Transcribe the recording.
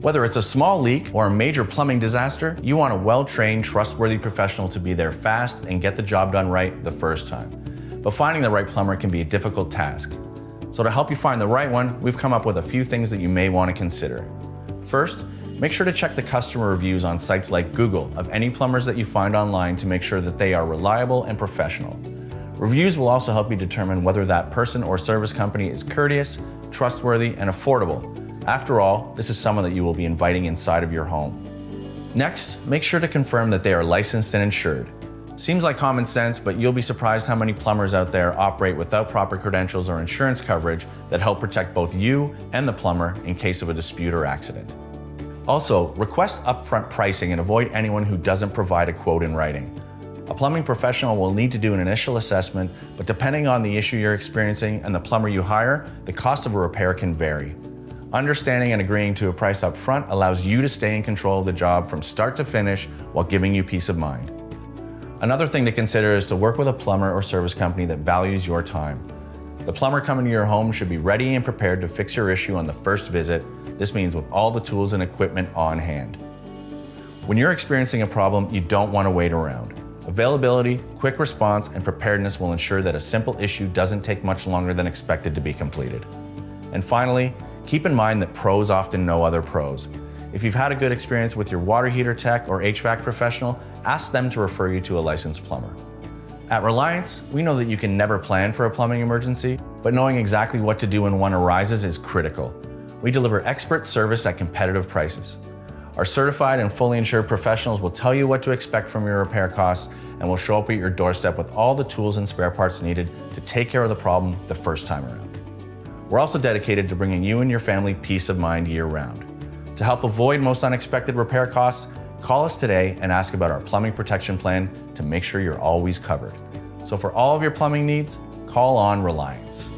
Whether it's a small leak or a major plumbing disaster, you want a well-trained, trustworthy professional to be there fast and get the job done right the first time. But finding the right plumber can be a difficult task. So to help you find the right one, we've come up with a few things that you may want to consider. First, make sure to check the customer reviews on sites like Google of any plumbers that you find online to make sure that they are reliable and professional. Reviews will also help you determine whether that person or service company is courteous, trustworthy, and affordable. After all, this is someone that you will be inviting inside of your home. Next, make sure to confirm that they are licensed and insured. Seems like common sense, but you'll be surprised how many plumbers out there operate without proper credentials or insurance coverage that help protect both you and the plumber in case of a dispute or accident. Also, request upfront pricing and avoid anyone who doesn't provide a quote in writing. A plumbing professional will need to do an initial assessment, but depending on the issue you're experiencing and the plumber you hire, the cost of a repair can vary. Understanding and agreeing to a price up front allows you to stay in control of the job from start to finish while giving you peace of mind. Another thing to consider is to work with a plumber or service company that values your time. The plumber coming to your home should be ready and prepared to fix your issue on the first visit. This means with all the tools and equipment on hand. When you're experiencing a problem, you don't want to wait around. Availability, quick response, and preparedness will ensure that a simple issue doesn't take much longer than expected to be completed. And finally, keep in mind that pros often know other pros. If you've had a good experience with your water heater tech or HVAC professional, ask them to refer you to a licensed plumber. At Reliance, we know that you can never plan for a plumbing emergency, but knowing exactly what to do when one arises is critical. We deliver expert service at competitive prices. Our certified and fully insured professionals will tell you what to expect from your repair costs and will show up at your doorstep with all the tools and spare parts needed to take care of the problem the first time around. We're also dedicated to bringing you and your family peace of mind year-round. To help avoid most unexpected repair costs, call us today and ask about our plumbing protection plan to make sure you're always covered. So for all of your plumbing needs, call on Reliance.